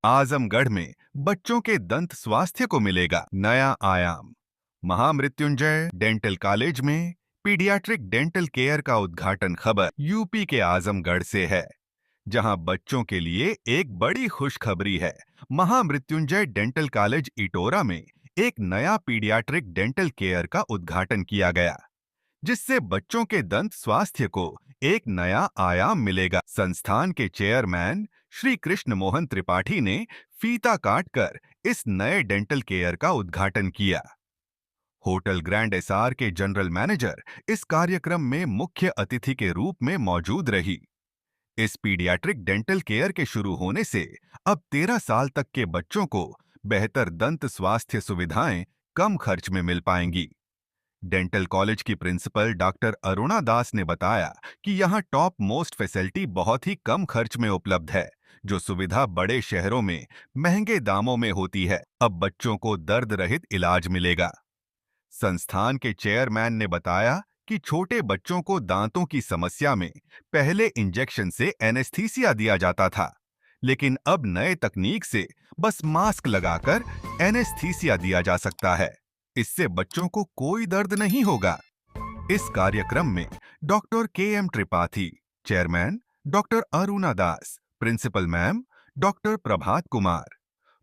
आजमगढ़ में बच्चों के दंत स्वास्थ्य को मिलेगा नया आयाम। महामृत्युंजय डेंटल कॉलेज में पीडियाट्रिक डेंटल केयर का उद्घाटन खबर यूपी के आजमगढ़ से है, जहां बच्चों के लिए एक बड़ी खुशखबरी है। महामृत्युंजय डेंटल कॉलेज इटोरा में एक नया पीडियाट्रिक डेंटल केयर का उद्घाटन किया गया, जिससे बच्चों के दंत स्वास्थ्य को एक नया आयाम मिलेगा। संस्थान के चेयरमैन श्री कृष्ण मोहन त्रिपाठी ने फीता काटकर इस नए डेंटल केयर का उद्घाटन किया। होटल ग्रैंड एसआर के जनरल मैनेजर इस कार्यक्रम में मुख्य अतिथि के रूप में मौजूद रही। इस पीडियाट्रिक डेंटल केयर के शुरू होने से अब 13 साल तक के बच्चों को बेहतर दंत स्वास्थ्य सुविधाएं कम खर्च में मिल पाएंगी। डेंटल कॉलेज की प्रिंसिपल डॉक्टर अरुणा दास ने बताया कि यहां टॉप मोस्ट फैसिलिटी बहुत ही कम खर्च में उपलब्ध है, जो सुविधा बड़े शहरों में महंगे दामों में होती है। अब बच्चों को दर्द रहित इलाज मिलेगा। संस्थान के चेयरमैन ने बताया कि छोटे बच्चों को दांतों की समस्या में पहले इंजेक्शन से एनेस्थीसिया दिया जाता था, लेकिन अब नए तकनीक से बस मास्क लगाकर एनेस्थीसिया दिया जा सकता है। इससे बच्चों को कोई दर्द नहीं होगा। इस कार्यक्रम में doctor K M. Tripathi, chairman doctor Aruna Das, principal ma'am doctor Prabhat Kumar,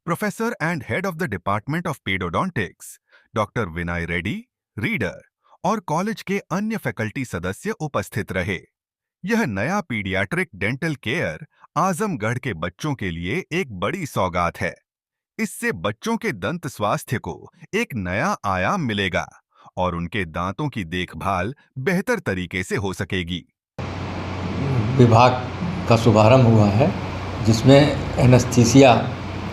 professor and head of the department of pedodontics doctor Vinay Reddy, reader और कॉलेज के अन्य फैकल्टी सदस्य उपस्थित रहे। यह नया पीडियाट्रिक डेंटल केयर आजमगढ़ के बच्चों के लिए एक बड़ी सौगात है। इससे बच्चों के दंत स्वास्थ्य को एक नया आयाम मिलेगा और उनके दांतों की देखभाल बेहतर तरीके से हो सकेगी। विभाग का शुभारंभ हुआ है, जिसमें एनेस्थीसिया,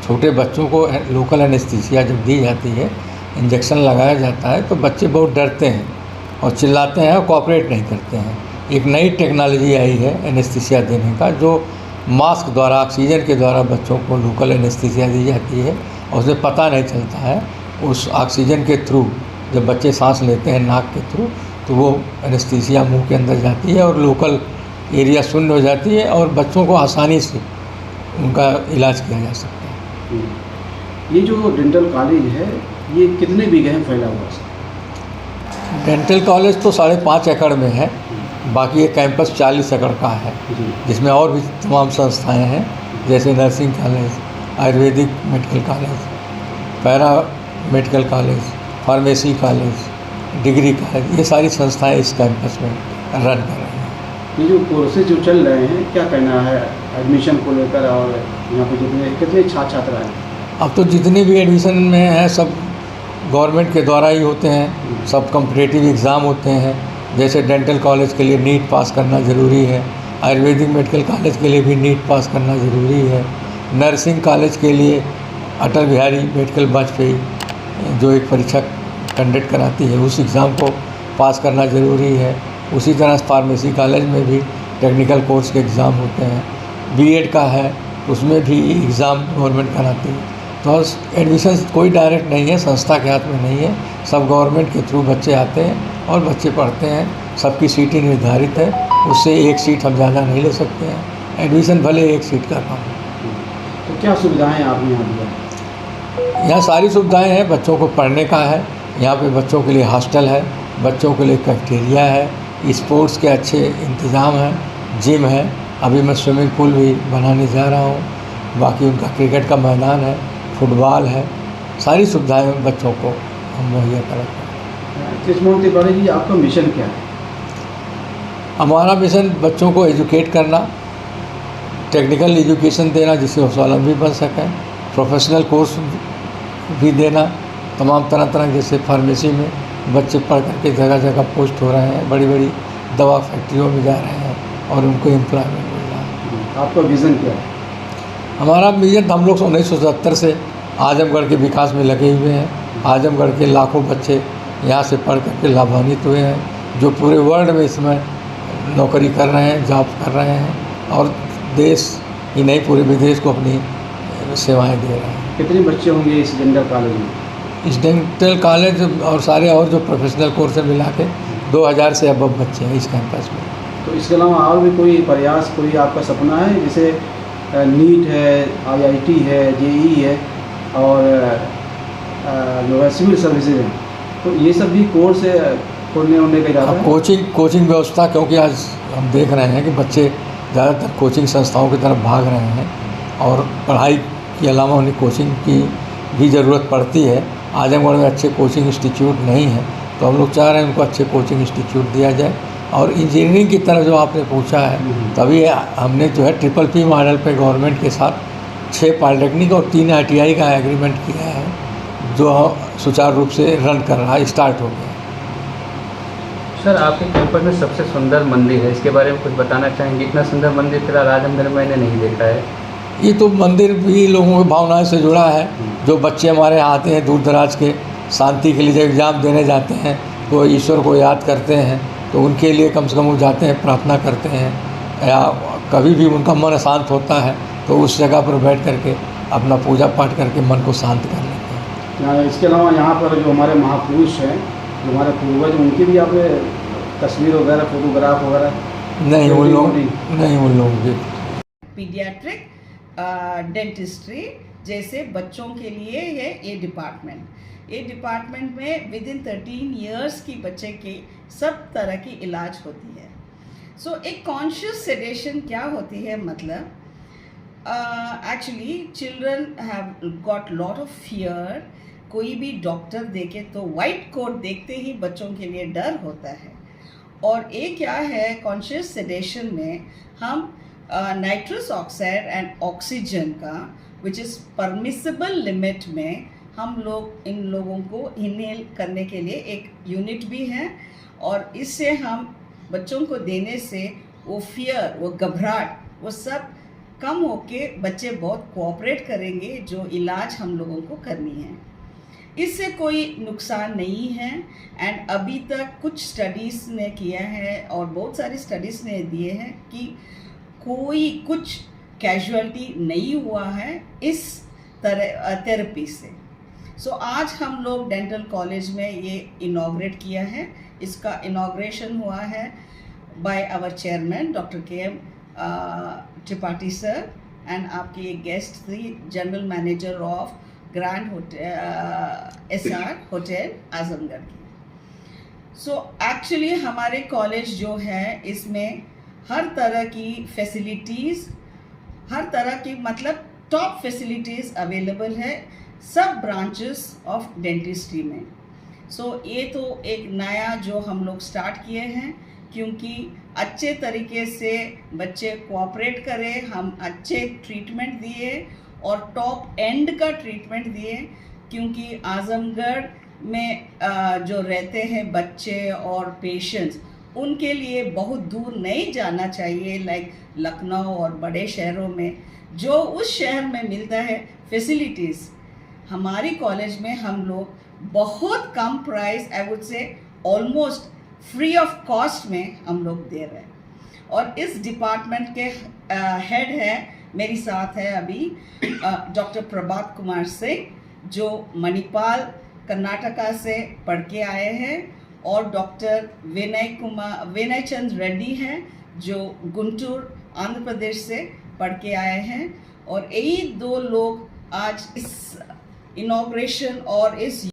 छोटे बच्चों को लोकल एनेस्थीसिया जब दी जाती है, इंजेक्शन लगाया जाता है, तो बच्चे बहुत डरते हैं और चिल्लाते हैं और कोऑपरेट नहीं करते हैं। एक नई टेक्नोलॉजी आई है एनेस्थीसिया देने का, जो मास्क द्वारा, ऑक्सीजन के द्वारा बच्चों को लोकल एनेस्थीसिया दी जाती है और उसे पता नहीं चलता है। उस ऑक्सीजन के थ्रू जब बच्चे सांस लेते हैं नाक के थ्रू, तो वो एनेस्थीसिया मुंह के अंदर जाती है और लोकल एरिया शून्य हो जाती है और बच्चों को आसानी से उनका इलाज किया जा सकता है। ये जो डेंटल कॉलेज है, ये कितने बीघे में फैला हुआ है? डेंटल कॉलेज तो 5.5 एकड़ में है, बाकी ये कैंपस 40 एकड़ का है, जिसमें और भी तमाम संस्थाएं हैं, जैसे nursing college, Ayurvedic medical college, para medical college, pharmacy college, degree college, ये सारी संस्थाएं इस कैंपस में रन कर रही हैं। ये जो कोर्सेज जो चल रहे हैं, क्या कहना है एडमिशन को लेकर, और यहाँ पे कितने छात्र छात्रा हैं? अब तो जितने भी एडमिशन में हैं सब गवर्नमेंट के द्वारा ही होते हैं, सब कॉम्पिटिटिव एग्ज़ाम होते हैं। जैसे डेंटल कॉलेज के लिए नीट पास करना ज़रूरी है, आयुर्वेदिक मेडिकल कॉलेज के लिए भी नीट पास करना ज़रूरी है, नर्सिंग कॉलेज के लिए अटल बिहारी मेडिकल वाजपेयी जो एक परीक्षा कंडक्ट कराती है, उस एग्ज़ाम को पास करना ज़रूरी है। उसी तरह फार्मेसी कॉलेज में भी टेक्निकल कोर्स के एग्ज़ाम होते हैं। बीएड का है, उसमें भी एग्ज़ाम गवर्नमेंट कराती है। तो एडमिशन कोई डायरेक्ट नहीं है, संस्था के हाथ में नहीं है, सब गवर्नमेंट के थ्रू बच्चे आते हैं और बच्चे पढ़ते हैं। सबकी सीटें निर्धारित है, उससे एक सीट हम ज़्यादा नहीं ले सकते हैं। एडमिशन भले एक सीट का काम है। तो क्या सुविधाएं आपने यहाँ दिया? यहाँ सारी सुविधाएं हैं। बच्चों को पढ़ने का है, यहाँ पे बच्चों के लिए हॉस्टल है, बच्चों के लिए कैफेटेरिया है, स्पोर्ट्स के अच्छे इंतज़ाम हैं, जिम है, अभी मैं स्विमिंग पूल भी बनाने जा रहा हूँ। बाकी उनका क्रिकेट का मैदान है, फुटबॉल है, सारी सुविधाएं बच्चों को हम मुहैया कराते हैं। कृष्ण त्रिपाठी जी, आपका मिशन क्या है? हमारा मिशन बच्चों को एजुकेट करना, टेक्निकल एजुकेशन देना जिससे वो स्वावलंबी बन सकें, प्रोफेशनल कोर्स भी देना, तमाम तरह तरह जैसे फार्मेसी में बच्चे पढ़ करके जगह जगह पोस्ट हो रहे हैं, बड़ी बड़ी दवा फैक्ट्रियों में जा रहे हैं और उनको एम्प्लॉयमेंट मिल रहा है। आपका विज़न क्या है? हमारा विजन, हम लोग 1970 से आजमगढ़ के विकास में लगे हुए हैं। आजमगढ़ के लाखों बच्चे यहाँ से पढ़ करके लाभान्वित हुए हैं, जो पूरे वर्ल्ड में इसमें नौकरी कर रहे हैं, जॉब कर रहे हैं और देश ही नहीं पूरे विदेश को अपनी सेवाएं दे रहे हैं। कितने बच्चे होंगे इस डेंटल कॉलेज में? इस डेंटल कॉलेज और सारे और जो प्रोफेशनल कोर्स मिला के 2000 से अब बच्चे हैं इस कैंपस में। तो इसके अलावा और भी कोई प्रयास, कोई आपका सपना है जिसे नीट है, IIT है, JEE है और जो है सिविल सर्विसेज हैं, तो ये सब भी कोर्स खोलने होने का इरादा अब है। कोचिंग व्यवस्था, क्योंकि आज हम देख रहे हैं कि बच्चे ज़्यादातर कोचिंग संस्थाओं की तरफ भाग रहे हैं और पढ़ाई के अलावा उन्हें कोचिंग की भी ज़रूरत पड़ती है। आजमगढ़ में अच्छे कोचिंग इंस्टीट्यूट नहीं है, तो हम लोग चाह रहे हैं उनको अच्छे कोचिंग इंस्टीट्यूट दिया जाए। और इंजीनियरिंग की तरफ जो आपने पूछा है, तभी हमने जो है PPP मॉडल पे गवर्नमेंट के साथ 6 पॉलिटेक्निक और 3 ITI का एग्रीमेंट किया है, जो सुचारू रूप से रन कर रहा है, स्टार्ट हो गया। सर, आपके कैंपस में सबसे सुंदर मंदिर है, इसके बारे में कुछ बताना चाहेंगे? इतना सुंदर मंदिर फिलहाल आजमगढ़ में मैंने नहीं देखा है। ये तो मंदिर भी लोगों की भावनाओं से जुड़ा है। जो बच्चे हमारे यहाँ आते हैं दूर दराज के, शांति के लिए जब एग्ज़ाम देने जाते हैं तो ईश्वर को याद करते हैं, तो उनके लिए कम से कम वो जाते हैं, प्रार्थना करते हैं, या कभी भी उनका मन अशांत होता है तो उस जगह पर बैठ करके अपना पूजा पाठ करके मन को शांत कर लेते हैं। इसके अलावा यहाँ पर जो हमारे महापुरुष हैं, जो हमारे पूर्वज, उनकी भी आप तस्वीर वगैरह, फोटोग्राफ वगैरह नहीं उन लोगों की पीडियाट्रिक डेंटिस्ट्री जैसे बच्चों के लिए है ये डिपार्टमेंट में विद इन 13 इयर्स की बच्चे की सब तरह की इलाज होती है। सो एक कॉन्शियस सेडेशन क्या होती है, मतलब actually children have got lot of fear. कोई भी डॉक्टर देखे तो वाइट कोट देखते ही बच्चों के लिए डर होता है। और ये क्या है, कॉन्शियस सेडेशन में हम नाइट्रस ऑक्साइड एंड ऑक्सीजन का विच इज़ परमिसिबल लिमिट में हम लोग इन लोगों को इनहेल करने के लिए एक यूनिट भी है, और इससे हम बच्चों को देने से वो फियर, वो घबराहट, वो सब कम होके बच्चे बहुत कोऑपरेट करेंगे जो इलाज हम लोगों को करनी है। इससे कोई नुकसान नहीं है। एंड अभी तक कुछ स्टडीज़ ने किया है और बहुत सारी स्टडीज़ ने दिए हैं कि कोई कुछ कैजुअलिटी नहीं हुआ है इस तरह थेरेपी से। सो आज हम लोग डेंटल कॉलेज में ये इनॉग्रेट किया है। इसका इनॉग्रेशन हुआ है by our chairman doctor KM Tripathi sir, and आपकी एक गेस्ट थी general manager of grand hotel SR hotel Azamgarh की। सो एक्चुअली हमारे कॉलेज जो है इसमें हर तरह की फैसिलिटीज़, हर तरह की मतलब टॉप फैसिलिटीज़ अवेलेबल है सब ब्रांचेस ऑफ डेंटिस्ट्री में। सो ये तो एक नया जो हम लोग स्टार्ट किए हैं, क्योंकि अच्छे तरीके से बच्चे कोऑपरेट करें, हम अच्छे ट्रीटमेंट दिए और टॉप एंड का ट्रीटमेंट दिए, क्योंकि आजमगढ़ में जो रहते हैं बच्चे और पेशेंट्स, उनके लिए बहुत दूर नहीं जाना चाहिए लाइक लखनऊ और बड़े शहरों में। जो उस शहर में मिलता है फैसिलिटीज़, हमारी कॉलेज में हम लोग बहुत कम price, I would say almost free of cost में हम लोग दे रहे हैं। और इस डिपार्टमेंट के हेड है, मेरी साथ है अभी डॉक्टर प्रभात कुमार सिंह, जो मणिपाल कर्नाटका से पढ़ के आए हैं, और डॉक्टर विनय चंद्र रेड्डी हैं जो गुंटूर आंध्र प्रदेश से पढ़ के आए हैं। और यही 2 लोग आज इस इनॉग्रेशन और इस